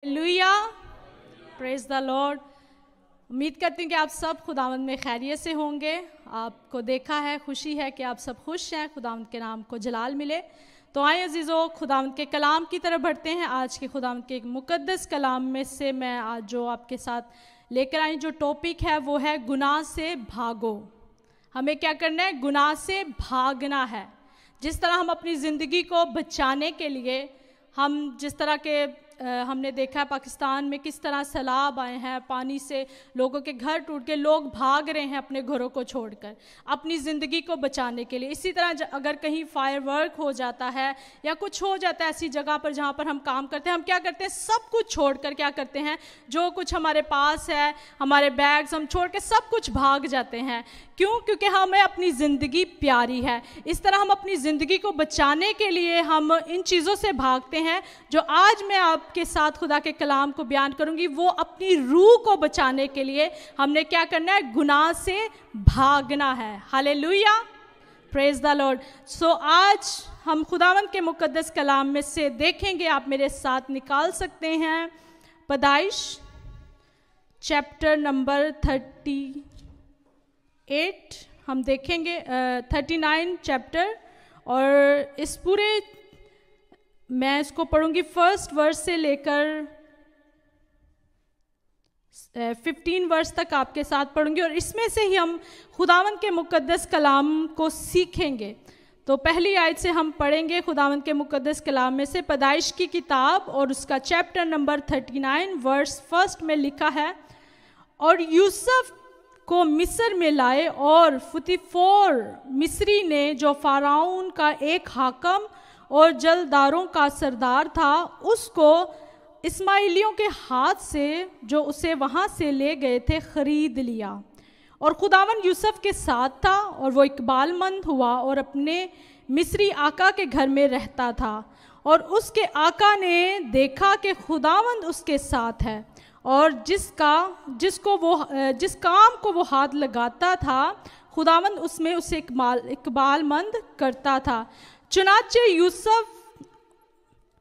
Hallelujah, praise the Lord. उम्मीद करती हूँ कि आप सब खुदावंद में खैरियत से होंगे। आपको देखा है, खुशी है कि आप सब खुश हैं। खुदावंद के नाम को जलाल मिले। तो आए अजीज़ों, खुदावंद के कलाम की तरफ बढ़ते हैं। आज के खुदावंद के एक मुकद्दस कलाम में से मैं आज जो आपके साथ लेकर आई, जो टॉपिक है वो है गुनाह से भागो। हमें क्या करना है? गुनाह से भागना है। जिस तरह हम अपनी ज़िंदगी को बचाने के लिए हम जिस तरह के हमने देखा है पाकिस्तान में किस तरह सैलाब आए हैं, पानी से लोगों के घर टूट के लोग भाग रहे हैं अपने घरों को छोड़कर अपनी ज़िंदगी को बचाने के लिए। इसी तरह अगर कहीं फायर वर्क हो जाता है या कुछ हो जाता है ऐसी जगह पर जहाँ पर हम काम करते हैं, हम क्या करते हैं? सब कुछ छोड़कर क्या करते हैं? जो कुछ हमारे पास है, हमारे बैग्स, हम छोड़ के सब कुछ भाग जाते हैं। क्यों? क्योंकि हमें अपनी ज़िंदगी प्यारी है। इस तरह हम अपनी ज़िंदगी को बचाने के लिए हम इन चीज़ों से भागते हैं। जो आज मैं आपके साथ खुदा के कलाम को बयान करूंगी, वो अपनी रूह को बचाने के लिए हमने क्या करना है? गुनाह से भागना है। Hallelujah, praise the lord. So आज हम खुदावंद के मुकद्दस कलाम में से देखेंगे, आप मेरे साथ निकाल सकते हैं पैदाइश चैप्टर नंबर 38 हम देखेंगे 39 चैप्टर, और इस पूरे मैं इसको पढ़ूंगी फर्स्ट वर्स से लेकर 15 वर्स तक आपके साथ पढ़ूंगी, और इसमें से ही हम खुदावंद के मुकद्दस कलाम को सीखेंगे। तो पहली आयत से हम पढ़ेंगे खुदावंद के मुकद्दस कलाम में से पैदाइश की किताब और उसका चैप्टर नंबर 39 वर्स 1 में लिखा है, और यूसुफ को मिस्र में लाए, और फुतीफोर मिस्री ने, जो फ़ाराऊन का एक हाकम और जलदारों का सरदार था, उसको इस्माइलियों के हाथ से जो उसे वहाँ से ले गए थे खरीद लिया। और खुदावन यूसुफ के साथ था, और वो इकबालमंद हुआ और अपने मिस्री आका के घर में रहता था। और उसके आका ने देखा कि खुदावंद उसके साथ है, और जिस काम को वो हाथ लगाता था, खुदावंद उसमें उसे इकबालमंद करता था। चुनाचे यूसुफ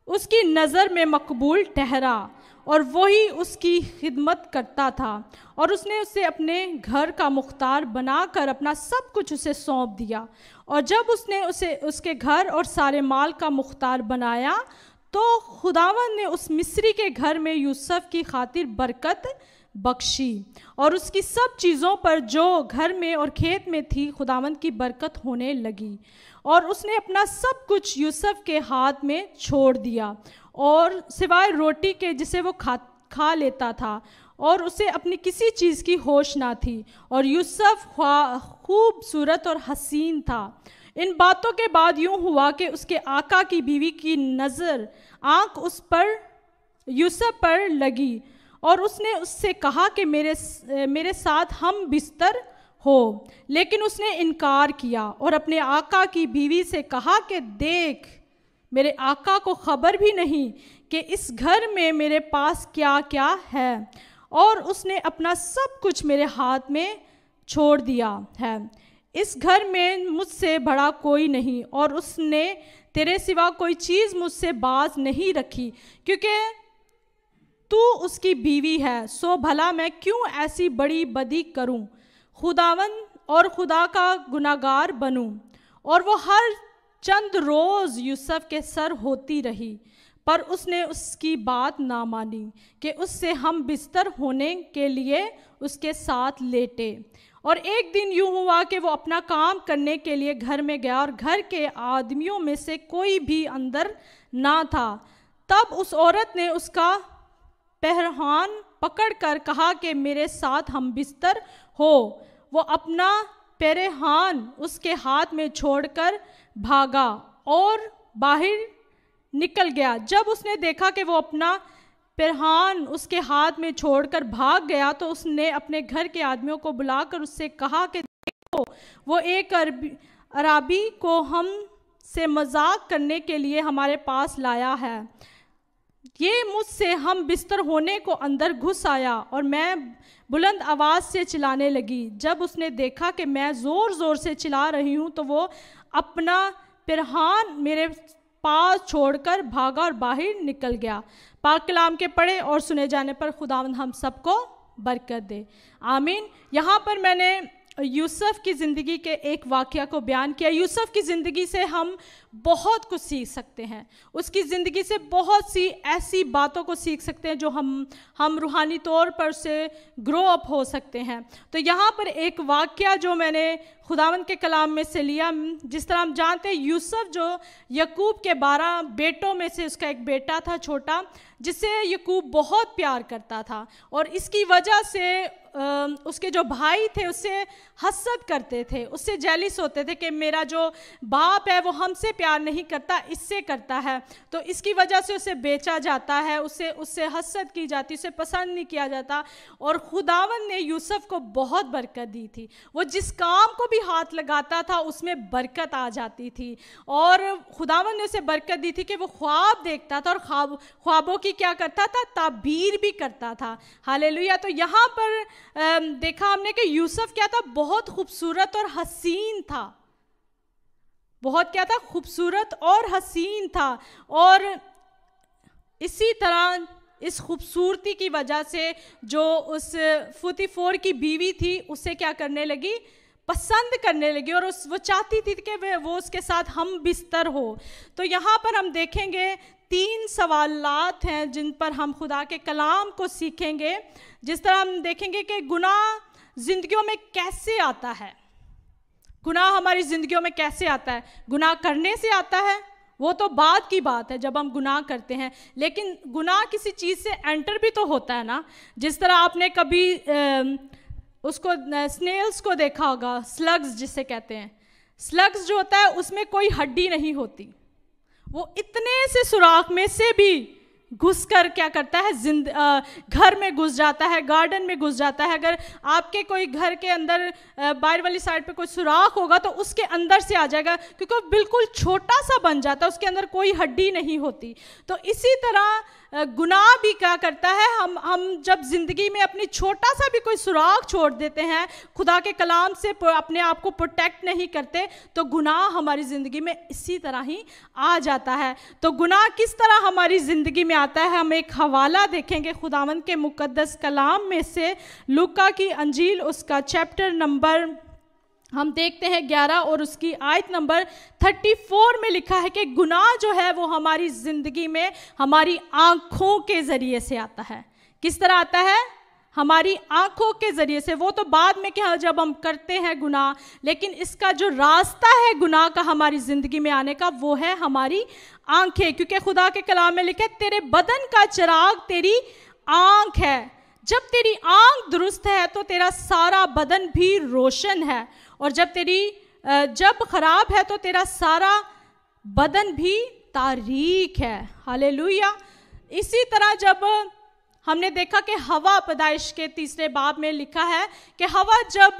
उसकी नज़र में मकबूल ठहरा, और वही उसकी खिदमत करता था, और उसने उसे अपने घर का मुख्तार बनाकर अपना सब कुछ उसे सौंप दिया। और जब उसने उसे उसके घर और सारे माल का मुख्तार बनाया, तो खुदावंद ने उस मिस्री के घर में यूसुफ की खातिर बरकत बख्शी, और उसकी सब चीज़ों पर जो घर में और खेत में थी खुदावंद की बरकत होने लगी। और उसने अपना सब कुछ यूसुफ के हाथ में छोड़ दिया, और सिवाय रोटी के जिसे वो खा लेता था, और उसे अपनी किसी चीज़ की होश ना थी। और यूसुफ खूबसूरत और हसीन था। इन बातों के बाद यूँ हुआ कि उसके आका की बीवी की आँख उस पर यूसुफ पर लगी, और उसने उससे कहा कि मेरे साथ हम बिस्तर हो। लेकिन उसने इनकार किया, और अपने आका की बीवी से कहा कि देख, मेरे आका को खबर भी नहीं कि इस घर में मेरे पास क्या क्या है, और उसने अपना सब कुछ मेरे हाथ में छोड़ दिया है। इस घर में मुझसे बड़ा कोई नहीं, और उसने तेरे सिवा कोई चीज़ मुझसे बाज नहीं रखी, क्योंकि तू उसकी बीवी है। सो भला मैं क्यों ऐसी बड़ी बदी करूं, खुदावन और खुदा का गुनाहगार बनूं। और वो हर चंद रोज़ यूसुफ के सर होती रही, पर उसने उसकी बात ना मानी कि उससे हम बिस्तर होने के लिए उसके साथ लेटे। और एक दिन यूँ हुआ कि वो अपना काम करने के लिए घर में गया, और घर के आदमियों में से कोई भी अंदर ना था। तब उस औरत ने उसका पहरहान पकड़कर कहा कि मेरे साथ हम बिस्तर हो। वो अपना पहरहान उसके हाथ में छोड़कर भागा और बाहर निकल गया। जब उसने देखा कि वो अपना पहरहान उसके हाथ में छोड़कर भाग गया, तो उसने अपने घर के आदमियों को बुलाकर उससे कहा कि देखो, वो एक अराबी को हम से मजाक करने के लिए हमारे पास लाया है। ये मुझसे हम बिस्तर होने को अंदर घुस आया, और मैं बुलंद आवाज़ से चिल्लाने लगी। जब उसने देखा कि मैं ज़ोर ज़ोर से चिल्ला रही हूँ, तो वो अपना पहरहान मेरे पास छोड़कर भागा और बाहर निकल गया। पाक कलाम के पढ़े और सुने जाने पर खुदावंद हम सबको बरकत दे, आमीन। यहाँ पर मैंने यूसुफ की ज़िंदगी के एक वाक़या को बयान किया। यूसुफ की ज़िंदगी से हम बहुत कुछ सीख सकते हैं, उसकी ज़िंदगी से बहुत सी ऐसी बातों को सीख सकते हैं जो हम रूहानी तौर पर से ग्रो अप हो सकते हैं। तो यहाँ पर एक वाक़या जो मैंने खुदावंद के कलाम में से लिया, जिस तरह हम जानते हैं यूसुफ जो यकूब के 12 बेटों में से उसका एक बेटा था छोटा, जिससे यकूब बहुत प्यार करता था, और इसकी वजह से उसके जो भाई थे उससे हसद करते थे, उससे जेलिस होते थे कि मेरा जो बाप है वो हमसे प्यार नहीं करता, इससे करता है। तो इसकी वजह से उसे बेचा जाता है, उससे हसद की जाती, उसे पसंद नहीं किया जाता। और खुदावंद ने यूसुफ को बहुत बरकत दी थी, वो जिस काम को भी हाथ लगाता था उसमें बरकत आ जाती थी। और खुदावंद ने उसे बरकत दी थी कि वो ख्वाब देखता था और ख्वाबों की क्या करता था, ताबीर भी करता था। हालेलुया। तो यहाँ पर देखा हमने कि यूसुफ क्या था, बहुत खूबसूरत और हसीन था, बहुत क्या था, खूबसूरत और हसीन था। और इसी तरह इस खूबसूरती की वजह से जो उस फुतीफोर की बीवी थी उसे क्या करने लगी, पसंद करने लगी, और वो चाहती थी कि वो उसके साथ हम बिस्तर हो। तो यहाँ पर हम देखेंगे 3 सवालात हैं जिन पर हम खुदा के कलाम को सीखेंगे। जिस तरह हम देखेंगे कि गुनाह जिंदगियों में कैसे आता है, गुनाह हमारी जिंदगियों में कैसे आता है। गुनाह करने से आता है, वो तो बाद की बात है जब हम गुनाह करते हैं, लेकिन गुनाह किसी चीज़ से एंटर भी तो होता है ना। जिस तरह आपने कभी उसको स्नेल्स को देखा होगा, स्लग्स जिसे कहते हैं। स्लग्स जो होता है उसमें कोई हड्डी नहीं होती, वो इतने से सुराख में से भी घुसकर क्या करता है, घर में घुस जाता है, गार्डन में घुस जाता है। अगर आपके कोई घर के अंदर बाहर वाली साइड पे कोई सुराख होगा तो उसके अंदर से आ जाएगा, क्योंकि वो बिल्कुल छोटा सा बन जाता है, उसके अंदर कोई हड्डी नहीं होती। तो इसी तरह गुनाह भी क्या करता है, हम जब ज़िंदगी में अपनी छोटा सा भी कोई सुराख छोड़ देते हैं, खुदा के कलाम से अपने आप को प्रोटेक्ट नहीं करते, तो गुनाह हमारी ज़िंदगी में इसी तरह ही आ जाता है। तो गुनाह किस तरह हमारी ज़िंदगी में आता है, हम एक हवाला देखेंगे खुदावंद के मुकद्दस कलाम में से, लूका की अंजील उसका चैप्टर नंबर हम देखते हैं 11 और उसकी आयत नंबर 34 में लिखा है कि गुनाह जो है वो हमारी ज़िंदगी में हमारी आँखों के ज़रिए से आता है। किस तरह आता है, हमारी आँखों के ज़रिए से। वो तो बाद में क्या, जब हम करते हैं गुनाह, लेकिन इसका जो रास्ता है गुनाह का हमारी ज़िंदगी में आने का, वो है हमारी आँखें। क्योंकि खुदा के कलाम में लिखा है, तेरे बदन का चिराग तेरी आँख है, जब तेरी आँख दुरुस्त है तो तेरा सारा बदन भी रोशन है, और जब खराब है तो तेरा सारा बदन भी तारीक है। हालेलुया। इसी तरह जब हमने देखा कि हवा पैदाइश के 3 बाब में लिखा है कि हवा जब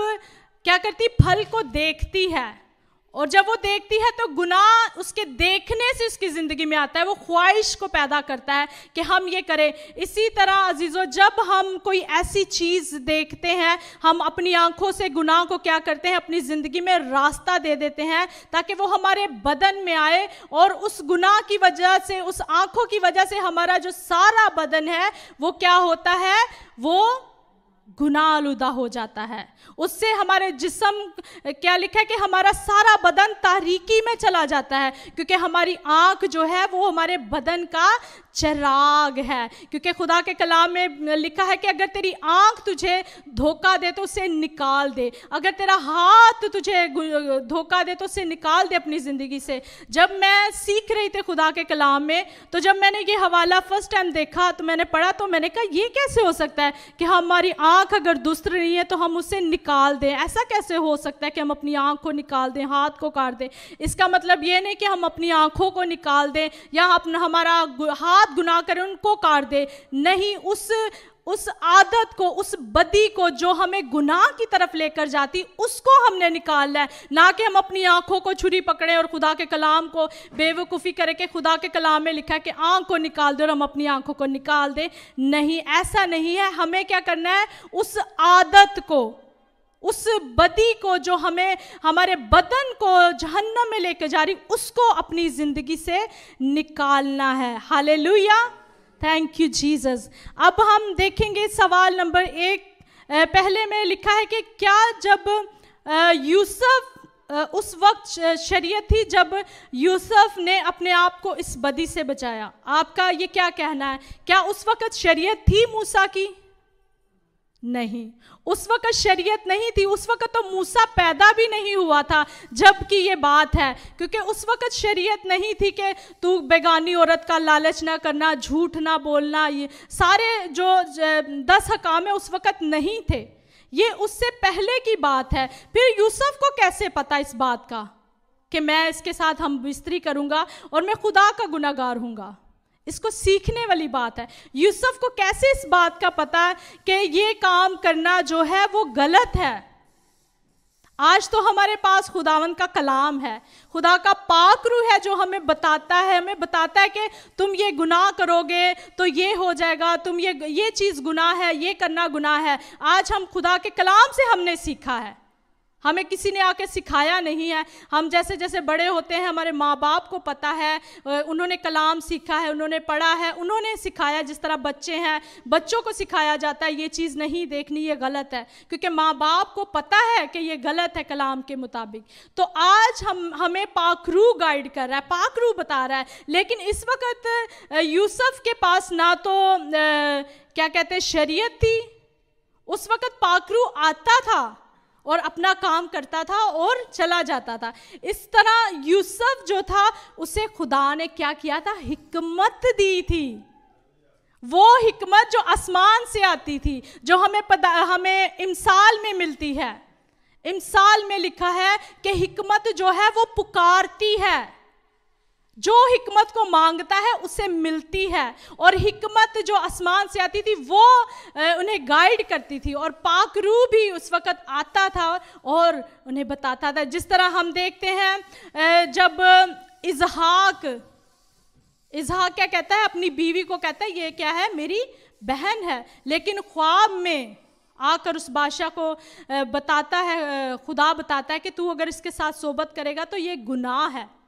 क्या करती, फल को देखती है, और जब वो देखती है तो गुनाह उसके देखने से उसकी ज़िंदगी में आता है, वो ख्वाहिश को पैदा करता है कि हम ये करें। इसी तरह अजीज़ों, जब हम कोई ऐसी चीज़ देखते हैं, हम अपनी आंखों से गुनाह को क्या करते हैं, अपनी ज़िंदगी में रास्ता दे देते हैं ताकि वो हमारे बदन में आए, और उस गुनाह की वजह से, उस आंखों की वजह से हमारा जो सारा बदन है वो क्या होता है, वो गुनाह आलूदा हो जाता है। उससे हमारे जिस्म, क्या लिखा है कि हमारा सारा बदन तारीकी में चला जाता है, क्योंकि हमारी आँख जो है वो हमारे बदन का चिराग है। क्योंकि खुदा के कलाम में लिखा है कि अगर तेरी आँख तुझे धोखा दे तो उसे निकाल दे, अगर तेरा हाथ तुझे धोखा दे तो उसे निकाल दे अपनी ज़िंदगी से। जब मैं सीख रही थी खुदा के कलाम में, तो जब मैंने ये हवाला फर्स्ट टाइम देखा तो मैंने पढ़ा, तो मैंने कहा ये कैसे हो सकता है कि हमारी आँख अगर दुरुस्त नहीं है तो हम उसे निकाल दें। ऐसा कैसे हो सकता है कि हम अपनी आँख को निकाल दें, हाथ को काट दें। इसका मतलब ये नहीं कि हम अपनी आँखों को निकाल दें या हमारा हाथ गुनाह करें उनको काट दे, नहीं, उस आदत को, उस बदी को जो हमें गुनाह की तरफ लेकर जाती, उसको हमने निकालना है, ना कि हम अपनी आंखों को छुरी पकड़े और खुदा के कलाम को बेवकूफ़ी करे कि खुदा के कलाम में लिखा है कि आंख को निकाल दे और हम अपनी आंखों को निकाल दे। नहीं, ऐसा नहीं है। हमें क्या करना है, उस आदत को, उस बदी को जो हमें हमारे बदन को जहन्नम में लेकर जा रही, उसको अपनी जिंदगी से निकालना है। Hallelujah, thank you Jesus. अब हम देखेंगे सवाल नंबर 1। पहले में लिखा है कि क्या जब यूसुफ उस वक्त शरीयत थी जब यूसुफ ने अपने आप को इस बदी से बचाया? आपका ये क्या कहना है? क्या उस वक्त शरीयत थी मूसा की? नहीं, उस वक्त शरीयत नहीं थी। उस वक्त तो मूसा पैदा भी नहीं हुआ था जबकि ये बात है, क्योंकि उस वक्त शरीयत नहीं थी कि तू बेगानी औरत का लालच ना करना, झूठ ना बोलना, ये सारे जो 10 हकाम है उस वक्त नहीं थे। ये उससे पहले की बात है। फिर यूसुफ को कैसे पता इस बात का कि मैं इसके साथ हम बिस्तरी करूंगा और मैं खुदा का गुनाहगार हूँगा? इसको सीखने वाली बात है। यूसुफ को कैसे इस बात का पता है कि ये काम करना जो है वो गलत है? आज तो हमारे पास खुदावन का कलाम है, खुदा का पाक रूह है जो हमें बताता है कि तुम ये गुनाह करोगे तो ये हो जाएगा, तुम ये चीज़ गुनाह है, ये करना गुनाह है। आज हम खुदा के कलाम से हमने सीखा है, हमें किसी ने आके सिखाया नहीं है। हम जैसे जैसे बड़े होते हैं, हमारे माँ बाप को पता है, उन्होंने कलाम सीखा है, उन्होंने पढ़ा है, उन्होंने सिखाया। जिस तरह बच्चे हैं, बच्चों को सिखाया जाता है ये चीज़ नहीं देखनी, ये गलत है, क्योंकि माँ बाप को पता है कि ये गलत है कलाम के मुताबिक। तो आज हमें पाकरू गाइड कर रहा है, पाकरू बता रहा है। लेकिन इस वक्त यूसुफ के पास ना तो क्या कहते हैं शरीयत थी, उस वक्त पाकरू आता था और अपना काम करता था और चला जाता था। इस तरह यूसुफ जो था उसे खुदा ने क्या किया था? हिकमत दी थी। वो हिकमत जो आसमान से आती थी, जो हमें इमसाल में मिलती है। इमसाल में लिखा है कि हिकमत जो है वो पुकारती है, जो हिकमत को मांगता है उसे मिलती है। और हिकमत जो आसमान से आती थी वो उन्हें गाइड करती थी, और पाक रूह भी उस वक़्त आता था और उन्हें बताता था। जिस तरह हम देखते हैं जब इजहाक क्या कहता है, अपनी बीवी को कहता है ये क्या है, मेरी बहन है। लेकिन ख्वाब में आकर उस बादशाह को बताता है, खुदा बताता है कि तू अगर इसके साथ सोबत करेगा तो ये गुनाह है।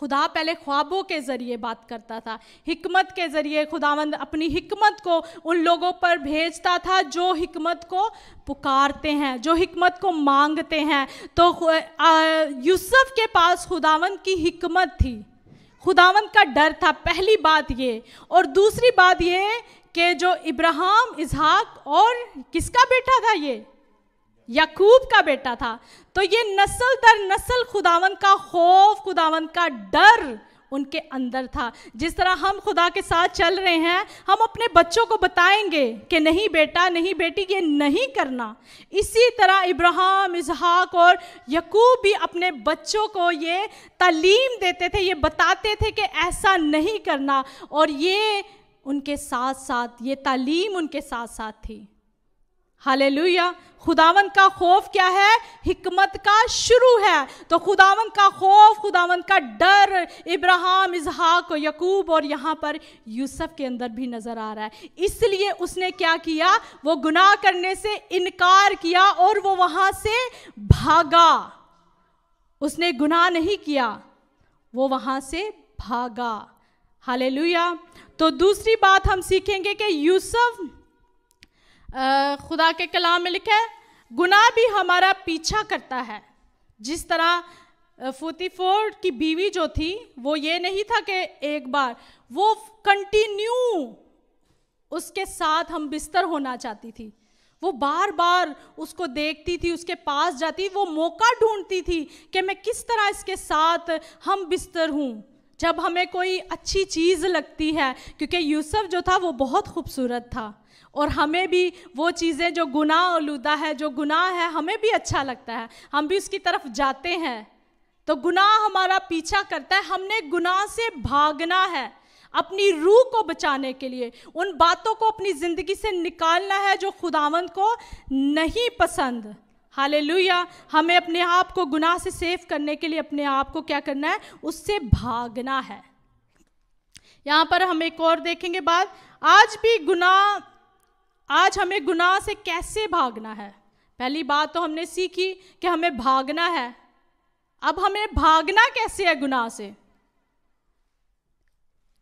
खुदा पहले ख्वाबों के ज़रिए बात करता था, हिकमत के ज़रिए खुदावंद अपनी हिकमत को उन लोगों पर भेजता था जो हिकमत को पुकारते हैं, जो हिकमत को मांगते हैं। तो यूसुफ के पास खुदावंद की हिकमत थी, खुदावंद का डर था, पहली बात ये। और दूसरी बात ये कि जो इब्राहिम, इसहाक और किसका बेटा था, ये याकूब का बेटा था। तो ये नस्ल दर नस्ल खुदावंद का खौफ, खुदावंद का डर उनके अंदर था। जिस तरह हम खुदा के साथ चल रहे हैं, हम अपने बच्चों को बताएंगे कि नहीं बेटा, नहीं बेटी, ये नहीं करना। इसी तरह इब्राहिम, इसहाक और याकूब भी अपने बच्चों को ये तालीम देते थे, ये बताते थे कि ऐसा नहीं करना। और ये उनके साथ साथ, ये तालीम उनके साथ साथ थी। हालेलुया। खुदावंद का खौफ क्या है? हिकमत का शुरू है। तो खुदावंद का खौफ, खुदावंद का डर इब्राहिम, इसहाक, याकूब और यहाँ पर यूसुफ के अंदर भी नजर आ रहा है। इसलिए उसने क्या किया? वो गुनाह करने से इनकार किया और वो वहां से भागा। उसने गुनाह नहीं किया, वो वहां से भागा। हालेलुया। तो दूसरी बात हम सीखेंगे कि यूसुफ, खुदा के कलाम में लिखा है, गुनाह भी हमारा पीछा करता है। जिस तरह फुतीफोर की बीवी जो थी, वो ये नहीं था कि एक बार, वो कंटिन्यू उसके साथ हम बिस्तर होना चाहती थी। वो बार बार उसको देखती थी, उसके पास जाती, वो मौका ढूंढती थी कि मैं किस तरह इसके साथ हम बिस्तर हूँ। जब हमें कोई अच्छी चीज़ लगती है, क्योंकि यूसुफ जो था वो बहुत खूबसूरत था, और हमें भी वो चीज़ें जो गुनाह आलूदा है, जो गुनाह है, हमें भी अच्छा लगता है, हम भी उसकी तरफ जाते हैं। तो गुनाह हमारा पीछा करता है। हमने गुनाह से भागना है अपनी रूह को बचाने के लिए। उन बातों को अपनी ज़िंदगी से निकालना है जो खुदावंद को नहीं पसंद। हालेलुया। हमें अपने आप को गुनाह से सेव करने के लिए अपने आप को क्या करना है? उससे भागना है। यहाँ पर हम एक और देखेंगे बात, आज हमें गुनाह से कैसे भागना है। पहली बात तो हमने सीखी कि हमें भागना है। अब हमें भागना कैसे है गुनाह से?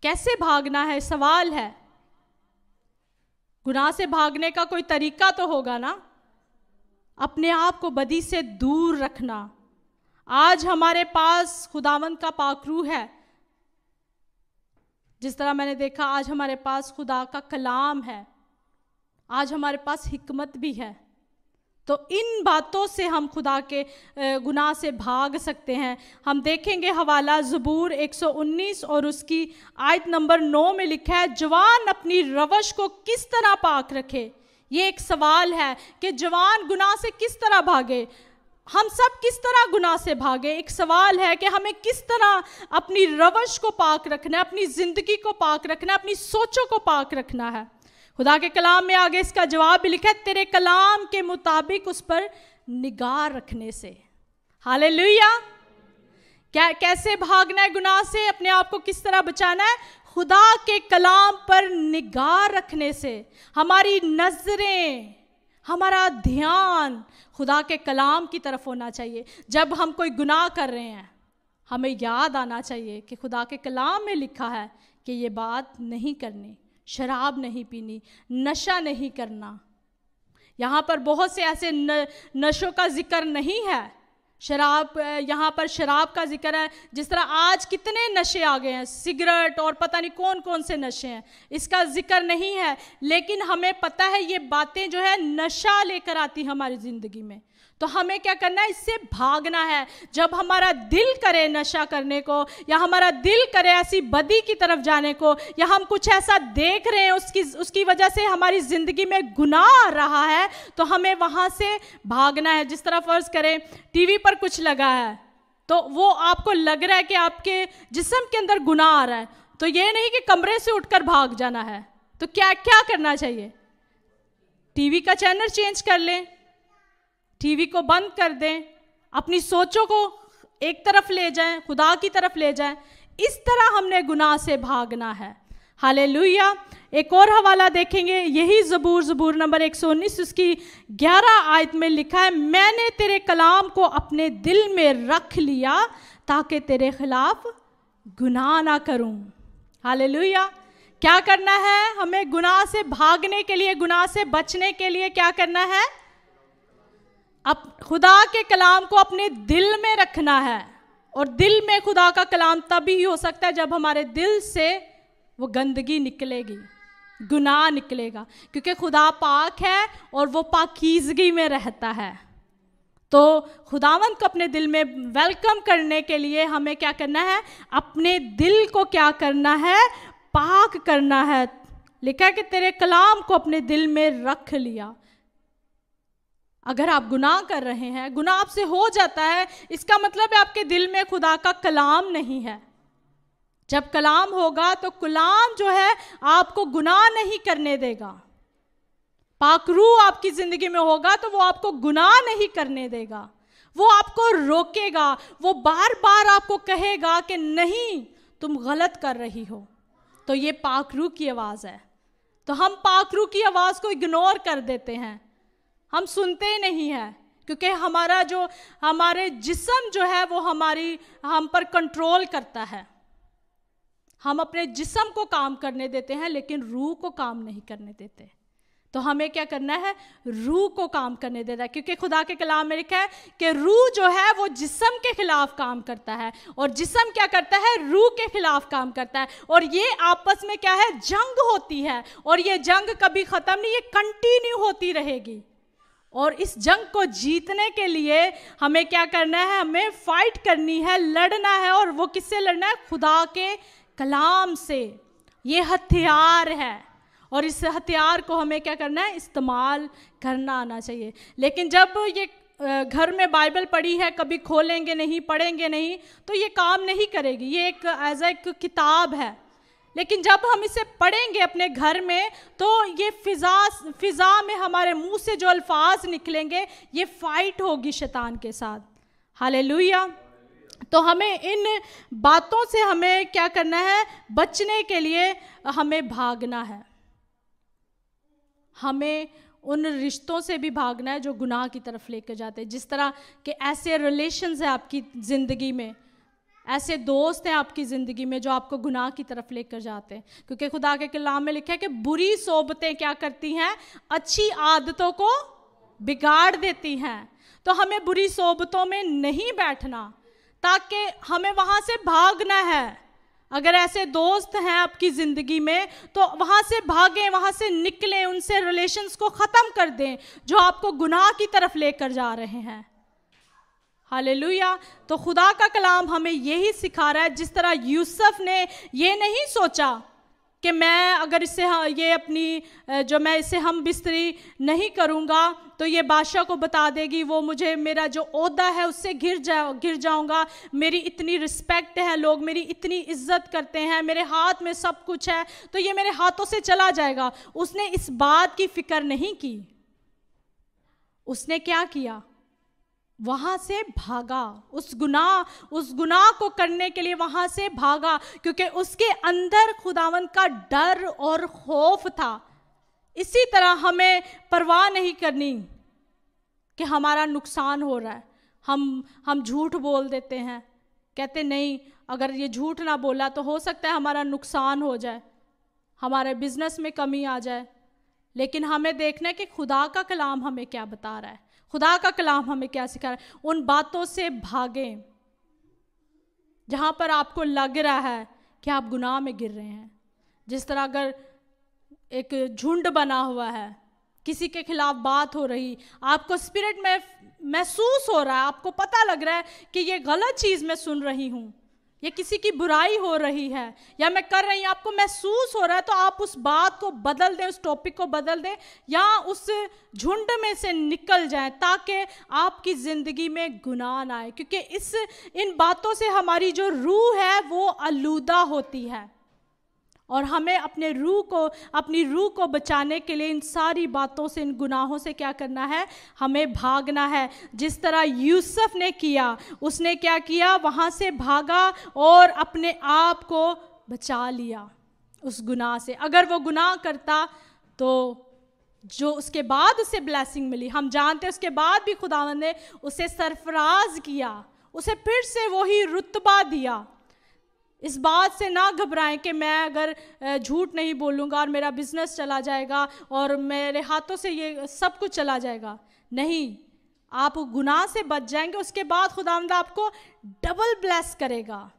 कैसे भागना है सवाल है। गुनाह से भागने का कोई तरीका तो होगा ना। अपने आप को बदी से दूर रखना। आज हमारे पास खुदावंद का पाकरू है। जिस तरह मैंने देखा, आज हमारे पास खुदा का कलाम है, आज हमारे पास हिकमत भी है। तो इन बातों से हम खुदा के गुनाह से भाग सकते हैं। हम देखेंगे हवाला ज़बूर 119 और उसकी आयत नंबर 9 में लिखा है, जवान अपनी रवश को किस तरह पाक रखे। ये एक सवाल है कि जवान गुनाह से किस तरह भागे। हम सब किस तरह गुनाह से भागे। एक सवाल है कि हमें किस तरह अपनी रवश को पाक रखना है, अपनी ज़िंदगी को पाक रखना है, अपनी सोचों को पाक रखना है। खुदा के कलाम में आगे इसका जवाब भी लिखा है, तेरे कलाम के मुताबिक उस पर निगाह रखने से। हालेलुया। कैसे भागना है गुनाह से, अपने आप को किस तरह बचाना है? खुदा के कलाम पर निगाह रखने से। हमारी नजरें, हमारा ध्यान खुदा के कलाम की तरफ होना चाहिए। जब हम कोई गुनाह कर रहे हैं, हमें याद आना चाहिए कि खुदा के कलाम में लिखा है कि ये बात नहीं करनी, शराब नहीं पीनी, नशा नहीं करना। यहाँ पर बहुत से ऐसे नशों का जिक्र नहीं है। शराब, यहाँ पर शराब का जिक्र है। जिस तरह आज कितने नशे आ गए हैं, सिगरेट और पता नहीं कौन कौन से नशे हैं, इसका जिक्र नहीं है। लेकिन हमें पता है ये बातें जो है नशा लेकर आती हमारी ज़िंदगी में। तो हमें क्या करना है? इससे भागना है। जब हमारा दिल करे नशा करने को, या हमारा दिल करे ऐसी बदी की तरफ जाने को, या हम कुछ ऐसा देख रहे हैं उसकी वजह से हमारी ज़िंदगी में गुनाह आ रहा है, तो हमें वहाँ से भागना है। जिस तरह फर्ज करें टीवी पर कुछ लगा है, तो वो आपको लग रहा है कि आपके जिस्म के अंदर गुनाह आ रहा है, तो ये नहीं कि कमरे से उठकर भाग जाना है। तो क्या क्या करना चाहिए? टीवी का चैनल चेंज कर लें, टीवी को बंद कर दें, अपनी सोचों को एक तरफ ले जाएं, खुदा की तरफ ले जाएं। इस तरह हमने गुनाह से भागना है। हालेलुया। एक और हवाला देखेंगे, यही ज़बूर नंबर 119 उसकी 11 आयत में लिखा है, मैंने तेरे कलाम को अपने दिल में रख लिया ताकि तेरे खिलाफ गुनाह ना करूं। हालेलुया। क्या करना है? हमें गुनाह से भागने के लिए, गुनाह से बचने के लिए क्या करना है? अब खुदा के कलाम को अपने दिल में रखना है। और दिल में खुदा का कलाम तभी हो सकता है जब हमारे दिल से वो गंदगी निकलेगी, गुनाह निकलेगा, क्योंकि खुदा पाक है और वो पाकीज़गी में रहता है। तो खुदावंद को अपने दिल में वेलकम करने के लिए हमें क्या करना है? अपने दिल को क्या करना है? पाक करना है। लिखा है कि तेरे कलाम को अपने दिल में रख लिया। अगर आप गुनाह कर रहे हैं, गुनाह आपसे हो जाता है, इसका मतलब है आपके दिल में खुदा का कलाम नहीं है। जब कलाम होगा तो कलाम जो है आपको गुनाह नहीं करने देगा। पाक रूह आपकी जिंदगी में होगा तो वो आपको गुनाह नहीं करने देगा, वो आपको रोकेगा, वो बार बार आपको कहेगा कि नहीं तुम गलत कर रही हो। तो ये पाक रूह की आवाज़ है। तो हम पाक रूह की आवाज़ को इग्नोर कर देते हैं, हम सुनते ही नहीं हैं, क्योंकि हमारे जिस्म जो है वो हम पर कंट्रोल करता है। हम अपने जिस्म को काम करने देते हैं लेकिन रूह को काम नहीं करने देते। तो हमें क्या करना है? रूह को काम करने देना है, क्योंकि खुदा के कलाम में लिखा है कि रूह जो है वो जिस्म के खिलाफ काम करता है और जिस्म क्या करता है? रूह के खिलाफ काम करता है। और ये आपस में क्या है? जंग होती है, और ये जंग कभी खत्म नहीं, ये कंटिन्यू होती रहेगी। और इस जंग को जीतने के लिए हमें क्या करना है? हमें फाइट करनी है, लड़ना है। और वो किससे लड़ना है? खुदा के कलाम से। ये हथियार है और इस हथियार को हमें क्या करना है? इस्तेमाल करना आना चाहिए। लेकिन जब ये घर में बाइबल पढ़ी है, कभी खोलेंगे नहीं, पढ़ेंगे नहीं, तो ये काम नहीं करेगी। ये एक किताब है। लेकिन जब हम इसे पढ़ेंगे अपने घर में, तो ये फिजा में हमारे मुंह से जो अल्फाज निकलेंगे, ये फाइट होगी शैतान के साथ। हालेलुया। तो हमें इन बातों से हमें क्या करना है? बचने के लिए हमें भागना है। हमें उन रिश्तों से भी भागना है जो गुनाह की तरफ लेकर जाते हैं। जिस तरह के ऐसे रिलेशंस हैं आपकी ज़िंदगी में, ऐसे दोस्त हैं आपकी ज़िंदगी में जो आपको गुनाह की तरफ लेकर जाते हैं, क्योंकि खुदा के कलाम में लिखा है कि बुरी सोबतें क्या करती हैं, अच्छी आदतों को बिगाड़ देती हैं। तो हमें बुरी सोबतों में नहीं बैठना, ताकि हमें वहाँ से भागना है। अगर ऐसे दोस्त हैं आपकी ज़िंदगी में तो वहाँ से भागें, वहाँ से निकलें, उनसे रिलेशंस को ख़त्म कर दें जो आपको गुनाह की तरफ लेकर जा रहे हैं। हालेलुया। तो खुदा का कलाम हमें यही सिखा रहा है, जिस तरह यूसुफ ने ये नहीं सोचा कि मैं अगर इससे ये अपनी जो मैं इसे हम बिस्तरी नहीं करूँगा तो ये बादशाह को बता देगी, वो मुझे मेरा जो ओहदा है उससे गिर जाऊँगा, मेरी इतनी रिस्पेक्ट है, लोग मेरी इतनी इज्जत करते हैं, मेरे हाथ में सब कुछ है, तो ये मेरे हाथों से चला जाएगा। उसने इस बात की फिक्र नहीं की। उसने क्या किया, वहाँ से भागा, उस गुनाह को करने के लिए वहाँ से भागा, क्योंकि उसके अंदर खुदावंद का डर और खौफ था। इसी तरह हमें परवाह नहीं करनी कि हमारा नुकसान हो रहा है। हम झूठ बोल देते हैं, कहते नहीं अगर ये झूठ ना बोला तो हो सकता है हमारा नुकसान हो जाए, हमारे बिजनेस में कमी आ जाए। लेकिन हमें देखना है कि खुदा का कलाम हमें क्या बता रहा है, खुदा का कलाम हमें क्या सिखा रहा है। उन बातों से भागें जहाँ पर आपको लग रहा है कि आप गुनाह में गिर रहे हैं। जिस तरह अगर एक झुंड बना हुआ है, किसी के खिलाफ बात हो रही, आपको स्पिरिट में महसूस हो रहा है, आपको पता लग रहा है कि ये गलत चीज़ मैं सुन रही हूँ, ये किसी की बुराई हो रही है या मैं कर रही हूँ, आपको महसूस हो रहा है, तो आप उस बात को बदल दें, उस टॉपिक को बदल दें या उस झुंड में से निकल जाएं, ताकि आपकी ज़िंदगी में गुनाह ना आए। क्योंकि इन बातों से हमारी जो रूह है वो आलूदा होती है, और हमें अपनी रूह को बचाने के लिए इन सारी बातों से, इन गुनाहों से क्या करना है, हमें भागना है। जिस तरह यूसुफ ने किया, उसने क्या किया, वहाँ से भागा और अपने आप को बचा लिया उस गुनाह से। अगर वो गुनाह करता तो जो उसके बाद उसे ब्लेसिंग मिली, हम जानते हैं उसके बाद भी खुदावंद ने उसे सरफराज किया, उसे फिर से वही रुतबा दिया। इस बात से ना घबराएं कि मैं अगर झूठ नहीं बोलूँगा और मेरा बिजनेस चला जाएगा और मेरे हाथों से ये सब कुछ चला जाएगा। नहीं, आप गुनाह से बच जाएंगे, उसके बाद खुदावंद आपको डबल ब्लेस करेगा।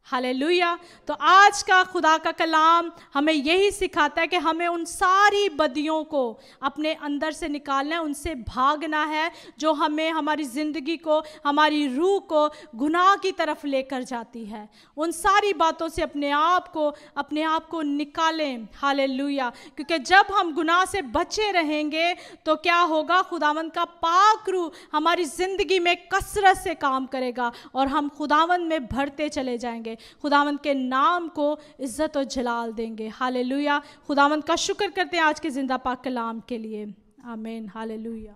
हालेलुया। तो आज का खुदा का कलाम हमें यही सिखाता है कि हमें उन सारी बदियों को अपने अंदर से निकालना है, उनसे भागना है जो हमें, हमारी ज़िंदगी को, हमारी रूह को गुनाह की तरफ लेकर जाती है। उन सारी बातों से अपने आप को निकालें। हालेलुया। क्योंकि जब हम गुनाह से बचे रहेंगे तो क्या होगा, खुदावंद का पाक रूह हमारी ज़िंदगी में कसरत से काम करेगा और हम खुदावंद में भरते चले जाएंगे, खुदावंद के नाम को इज्जत और जलाल देंगे। हालेलुया। खुदावंद का शुक्र करते हैं आज के जिंदा पाक कलाम के लिए। आमीन। हालेलुया।